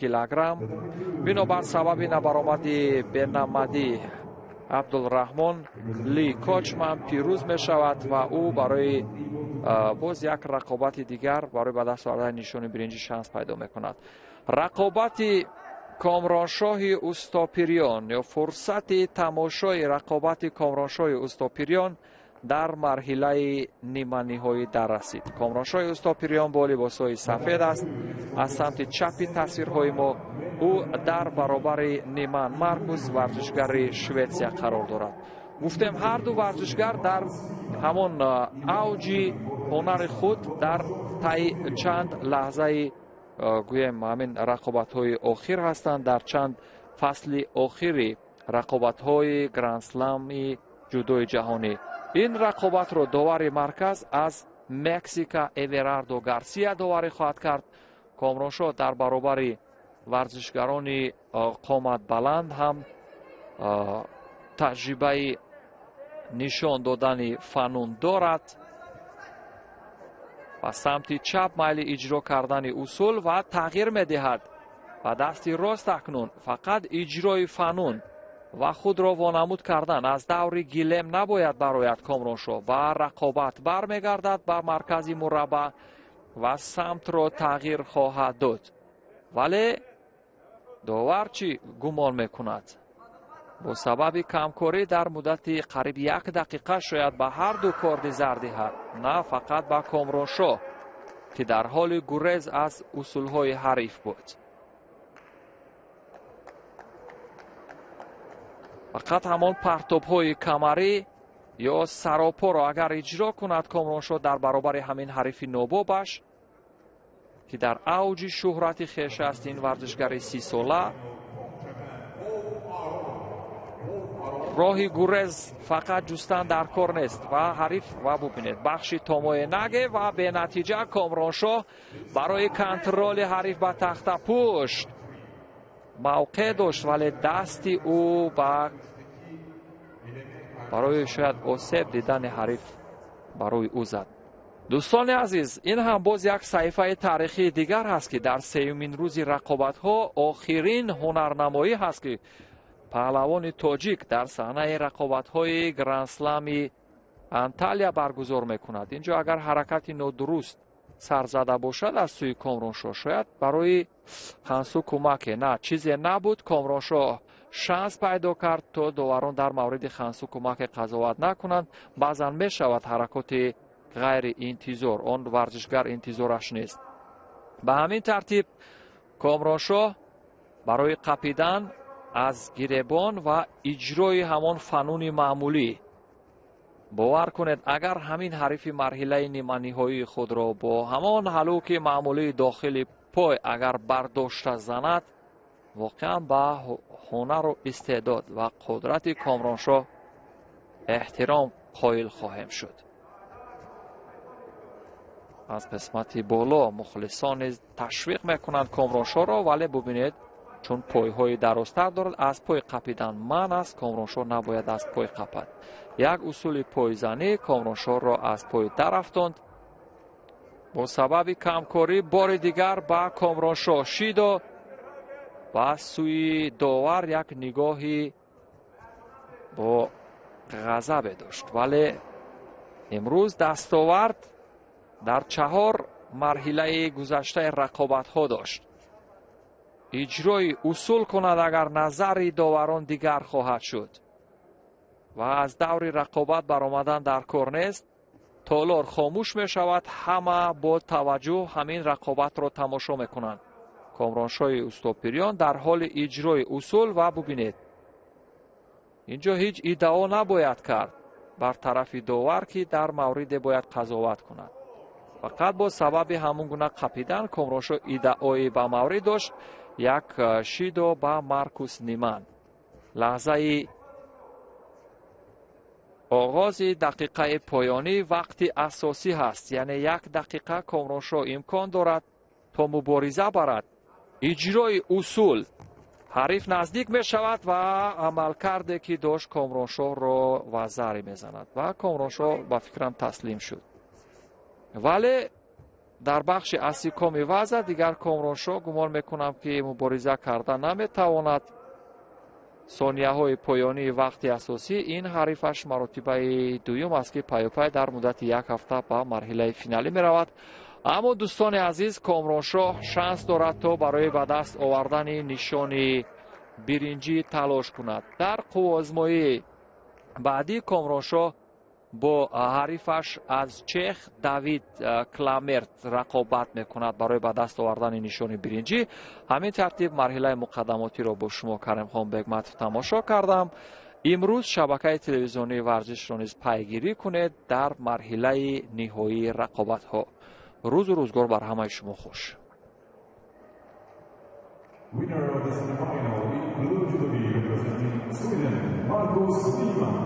کیلوگرم. بنابر سبب نبرآمدی بنامدی عبدالرحمن لی کوچمن پیروز می شود و او برای باز یک رقابت دیگر برای به دست آوردن نشان برنجی شانس پیدا می کند. رقابت کامرانشاه استاپریان یا فرصت تماشای رقابت کامرانشاه استاپریان در مرحله نیمه نهایی در رسید. کامرانشاه استاپریان با لباسهای سفید است. از سمت چپ تصویرهای ما او در برابر نیمان مارکوس ورزشگر شویتسیا قرار دارد. گفتم هر دو ورزشگر در همان اوج هنر خود در طی چند لحظه گویم همین رقابت های آخر هستند. در چند فصل آخری رقابت های گرند اسلم جودوی جهانی. این رقابت را داور مرکز از مکزیکا اوراردو گارسیا داوری خواهد کرد. کامرانشاه در برابر ورزشگران قامت بلند هم تجربه نشان دادن فنون دارد. و سمت چپ میل اجرا کردن اصول و تغییر میدهد و دست راست اکنون فقط اجرای فنون و خود را وانمود کردن. از دور گیلم نباید برایت کامرانشاه و رقابت برمیگردد به مرکز مربع و سمت را تغییر خواهد داد. ولی داور چی گمان میکند؟ با سبب کمکاری در مدت قریب 1 دقیقه شاید به هر دو کارت زرد دهد، نه فقط به کامرانشاه که در حال گریز از اصولهای حریف بود. فقط همان پرتاب‌های کمری یا سراپا را اگر اجرا کند کامرانشاه در برابر همین حریف نوبابش که در اوج شهرت خویش است، این ورزشگر 30 ساله، راهی گریز فقط جستن در کار نیست و حریف و ببینید بخشی تومای نگه و به نتیجه کامرانشاه برای کنترل حریف به تخت پشت موقع داشت ولی دستی او برای شاید آسیب دیدن حریف برای او زد. دوستان عزیز، این هم باز یک صحیفه تاریخی دیگر هست که در سومین روز رقابت ها آخرین هنرنمایی هست که پهلوان تاجیک در صحنه رقابت های گرند اسلم انتالیا برگزار میکند. اینجا اگر حرکت نادرست سر زده باشد از سوی کامرانشاه شاید برای خانسو کمک نه چیزی نبود. کامرانشاه شانس پیدا کرد تا داوران در مورد خانسو کمک قضاوت نکنند. بعضا می شود حرکات غیر انتظار، آن ورزشگر انتظارش نیست. به همین ترتیب کامرانشاه برای قپیدن از گریبان و اجرای همان فنون معمولی، باور کنید اگر همین حریف مرحله نیمه نهایی خود را با همان هلوک معمولی داخل پای اگر برداشته زند، واقعا به هنر و استعداد و قدرت کامرانشاه احترام قائل خواهیم شد. از قسمت بالا مخلصان تشویق میکنند کامرانشاه را، ولی ببینید چون پای های درازتر دارد از پای قپیدن من است. کامرانشاه نباید از پای قپد. یک اصول پایزنی کامرانشاه را از پای درافتاند. با سبب کمکاری بار دیگر با کامرانشاه شیدا و سوی داور یک نگاهی با غضب داشت. ولی امروز دستاورد در 4 مرحله گذشته رقابت ها داشت. اجرای اصول کند اگر نظر داوران دیگر خواهد شد و از دور رقابت برآمدن در کار نیست. تالار خاموش می شود، همه با توجه همین رقابت را تماشا می کنند. کامرانشاه استاپریان در حال اجرای اصول و ببینید اینجا هیچ ادعا نباید کرد بر طرف داور که در مورد باید قضاوت کند. فقط با سبب همون گونه قپیدن کامرانشاه ادعای به مورد داشت. یک شیدو با مارکوس نیمان. لحظه آغاز دقیقه پایانی وقتی اساسی هست، یعنی 1 دقیقه کامرانشاه امکان دارد تا مبارزه برد. اجرای اصول حریف نزدیک می شود و عمل کرده که داشت کامرانشاه را وزری می زند و کامرانشاه با فکرم تسلیم شد. ولی дар бахши асикоми ваза дигар Комроншо гумон мекунам ки мубориза карда наметавонад. сонияҳои поёнии вақти асосӣ ин ҳарифаш маротибаи дуюм аст ки пайопай дар муддати як ҳафта ба марҳилаи финалӣ меравад. аммо дӯстони азиз, Комроншо шанс дорад то барои ба даст овардани нишони биринҷӣ талош кунад. дар қуввозмоии баъдӣ Комроншо бо ҳарифаш аз чех Давид Кламерт рақобат мекунад барои ба даст овардани нишони биринҷӣ. ҳамин тартиб марҳилаи муқаддамотиро бо шумо Каримхон Бегматов тамошо кардам. имрӯз шабакаи телевизионии варзишро низ пайгирӣ кунед дар марҳилаи ниҳоии рақобатҳо. рӯзу рӯзгор бар ҳамаи шумо хуш. Winner of the semifinal includes to be representing Sweden, Marcus Wiman.